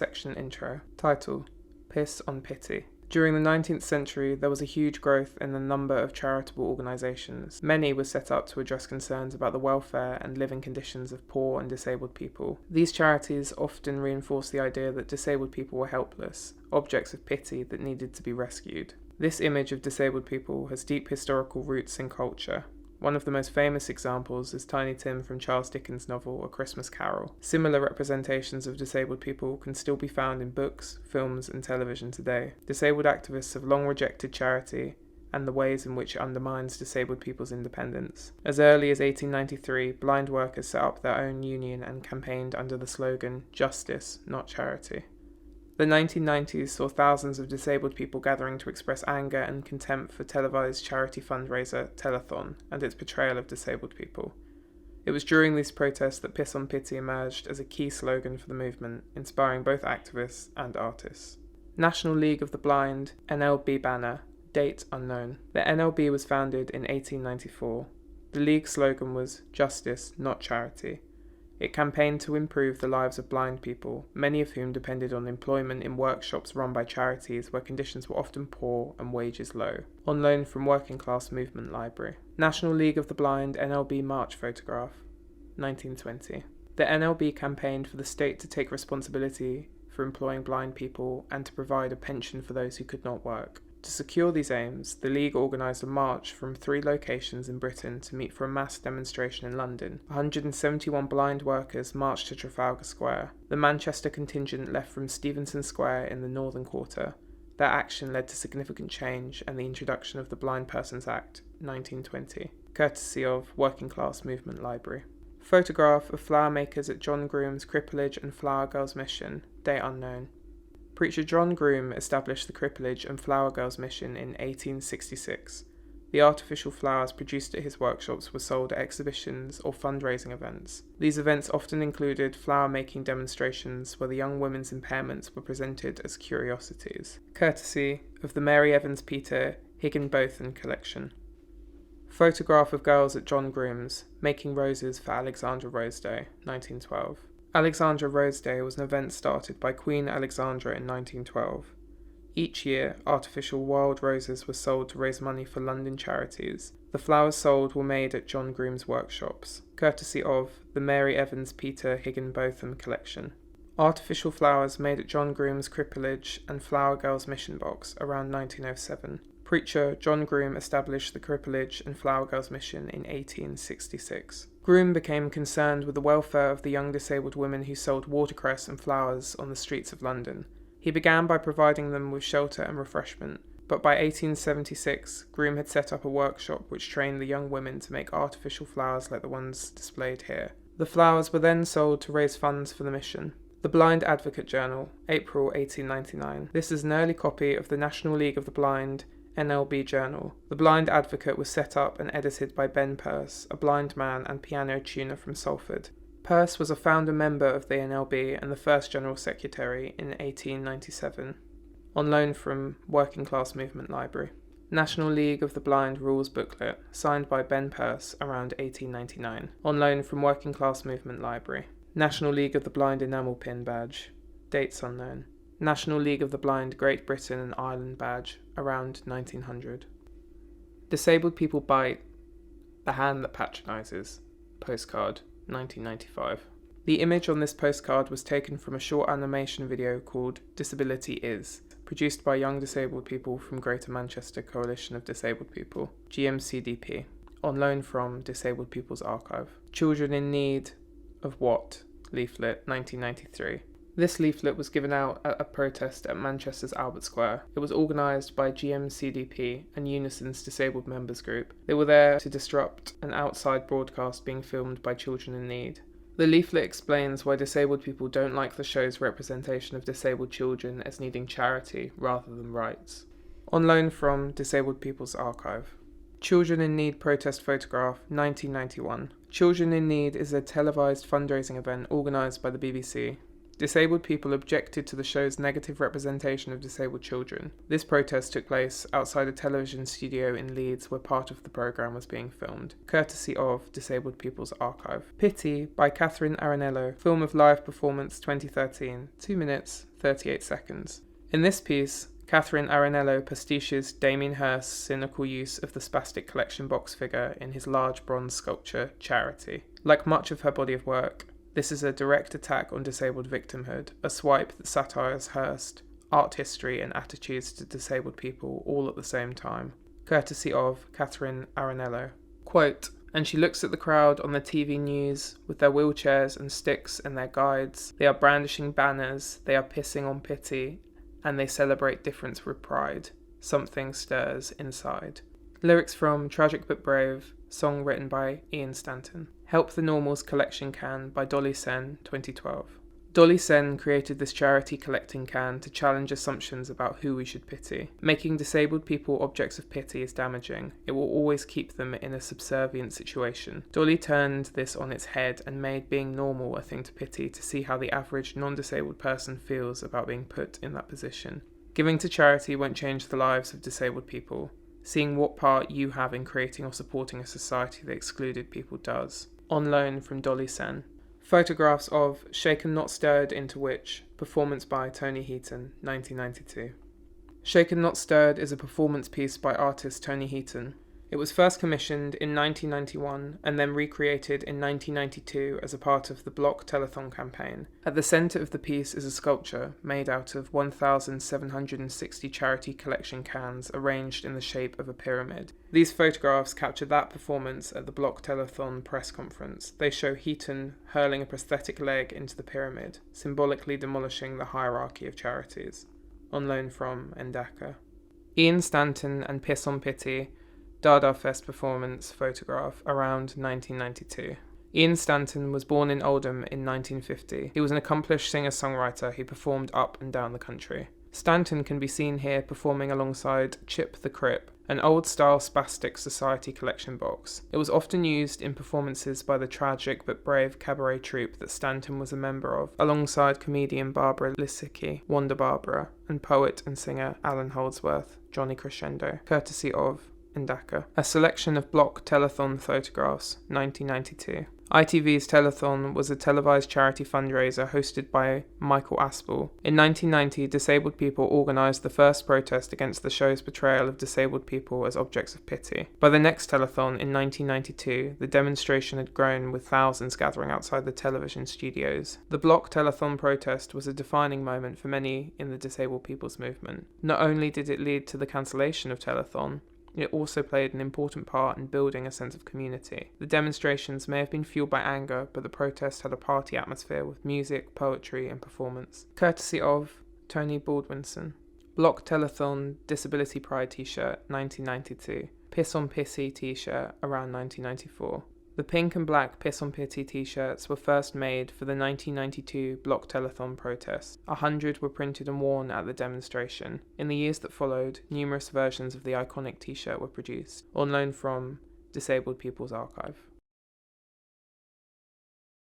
section intro. Title: Piss on Pity. During the 19th century, there was a huge growth in the number of charitable organisations. Many were set up to address concerns about the welfare and living conditions of poor and disabled people. These charities often reinforced the idea that disabled people were helpless, objects of pity that needed to be rescued. This image of disabled people has deep historical roots in culture. One of the most famous examples is Tiny Tim from Charles Dickens' novel A Christmas Carol. Similar representations of disabled people can still be found in books, films, and television today. Disabled activists have long rejected charity and the ways in which it undermines disabled people's independence. As early as 1893, blind workers set up their own union and campaigned under the slogan, "Justice, not charity." The 1990s saw thousands of disabled people gathering to express anger and contempt for televised charity fundraiser Telethon and its portrayal of disabled people. It was during these protests that Piss on Pity emerged as a key slogan for the movement, inspiring both activists and artists. National League of the Blind, NLB banner, date unknown. The NLB was founded in 1894. The league slogan was "Justice, not charity." It campaigned to improve the lives of blind people, many of whom depended on employment in workshops run by charities where conditions were often poor and wages low. On loan from Working Class Movement Library. National League of the Blind NLB March photograph, 1920. The NLB campaigned for the state to take responsibility for employing blind people and to provide a pension for those who could not work. To secure these aims, the League organised a march from 3 locations in Britain to meet for a mass demonstration in London. 171 blind workers marched to Trafalgar Square. The Manchester contingent left from Stevenson Square in the Northern Quarter. Their action led to significant change and the introduction of the Blind Persons Act, 1920, courtesy of Working Class Movement Library. Photograph of flower makers at John Groom's Cripplage and Flower Girls Mission, date unknown. Preacher John Groom established the Cripplage and Flower Girls Mission in 1866. The artificial flowers produced at his workshops were sold at exhibitions or fundraising events. These events often included flower-making demonstrations where the young women's impairments were presented as curiosities, courtesy of the Mary Evans Peter Higginbotham collection. Photograph of girls at John Groom's, making roses for Alexandra Rose Day, 1912. Alexandra Rose Day was an event started by Queen Alexandra in 1912. Each year, artificial wild roses were sold to raise money for London charities. The flowers sold were made at John Groom's workshops, courtesy of the Mary Evans Peter Higginbotham collection. Artificial flowers made at John Groom's Cripplage and Flower Girls Mission Box around 1907. Preacher John Groom established the Cripplage and Flower Girls Mission in 1866. Groom became concerned with the welfare of the young disabled women who sold watercress and flowers on the streets of London. He began by providing them with shelter and refreshment, but by 1876, Groom had set up a workshop which trained the young women to make artificial flowers like the ones displayed here. The flowers were then sold to raise funds for the mission. The Blind Advocate Journal, April 1899. This is an early copy of the National League of the Blind NLB Journal. The Blind Advocate was set up and edited by Ben Peirce, a blind man and piano tuner from Salford. Peirce was a founder member of the NLB and the first General Secretary in 1897. On loan from Working Class Movement Library. National League of the Blind Rules Booklet, signed by Ben Peirce around 1899. On loan from Working Class Movement Library. National League of the Blind Enamel Pin Badge, dates unknown. National League of the Blind Great Britain and Ireland Badge, around 1900. Disabled People Bite, The Hand That Patronises, postcard, 1995. The image on this postcard was taken from a short animation video called Disability Is, produced by young disabled people from Greater Manchester Coalition of Disabled People, GMCDP, on loan from Disabled People's Archive. Children in Need of What? Leaflet, 1993. This leaflet was given out at a protest at Manchester's Albert Square. It was organised by GMCDP and Unison's Disabled Members Group. They were there to disrupt an outside broadcast being filmed by children in need. The leaflet explains why disabled people don't like the show's representation of disabled children as needing charity rather than rights. On loan from Disabled People's Archive. Children in Need protest photograph, 1991. Children in Need is a televised fundraising event organised by the BBC. disabled people objected to the show's negative representation of disabled children. This protest took place outside a television studio in Leeds where part of the programme was being filmed, courtesy of Disabled People's Archive. Pity by Catherine Aranello, film of live performance 2013, 2 minutes, 38 seconds. In this piece, Catherine Aranello pastiches Damien Hirst's cynical use of the spastic collection box figure in his large bronze sculpture, Charity. Like much of her body of work, this is a direct attack on disabled victimhood, a swipe that satires Hirst, art history and attitudes to disabled people all at the same time. Courtesy of Catherine Aranello. Quote, "And she looks at the crowd on the TV news, with their wheelchairs and sticks and their guides. They are brandishing banners, they are pissing on pity, and they celebrate difference with pride. Something stirs inside." Lyrics from Tragic But Brave, song written by Ian Stanton. Help the Normals Collection Can by Dolly Sen, 2012. Dolly Sen created this charity collecting can to challenge assumptions about who we should pity. Making disabled people objects of pity is damaging. It will always keep them in a subservient situation. Dolly turned this on its head and made being normal a thing to pity to see how the average non-disabled person feels about being put in that position. Giving to charity won't change the lives of disabled people. Seeing what part you have in creating or supporting a society that excluded people does. On loan from Dolly Sen. Photographs of Shaken Not Stirred Into Which, performance by Tony Heaton, 1992. Shaken Not Stirred is a performance piece by artist Tony Heaton. It was first commissioned in 1991 and then recreated in 1992 as a part of the Block Telethon campaign. At the centre of the piece is a sculpture made out of 1,760 charity collection cans arranged in the shape of a pyramid. These photographs capture that performance at the Block Telethon press conference. They show Heaton hurling a prosthetic leg into the pyramid, symbolically demolishing the hierarchy of charities. On loan from Endaka. Ian Stanton and Piss on Pity, Dada Fest performance photograph around 1992. Ian Stanton was born in Oldham in 1950. He was an accomplished singer-songwriter who performed up and down the country. Stanton can be seen here performing alongside Chip the Crip, an old-style spastic society collection box. It was often used in performances by the Tragic But Brave cabaret troupe that Stanton was a member of, alongside comedian Barbara Lisicki, Wanda Barbara, and poet and singer Alan Holdsworth, Johnny Crescendo, courtesy of Indaka. A selection of Block Telethon photographs, 1992. ITV's Telethon was a televised charity fundraiser hosted by Michael Aspel. In 1990, disabled people organised the first protest against the show's portrayal of disabled people as objects of pity. By the next Telethon in 1992, the demonstration had grown with thousands gathering outside the television studios. The Block Telethon protest was a defining moment for many in the disabled people's movement. Not only did it lead to the cancellation of Telethon, it also played an important part in building a sense of community. The demonstrations may have been fueled by anger, but the protest had a party atmosphere with music, poetry and performance. Courtesy of Tony Baldwinson. Block Telethon Disability Pride t-shirt, 1992. Piss on Pity t-shirt, around 1994. The pink and black Piss on Pity t-shirts were first made for the 1992 Block Telethon protest. 100 were printed and worn at the demonstration. In the years that followed, numerous versions of the iconic t-shirt were produced, on loan from Disabled People's Archive.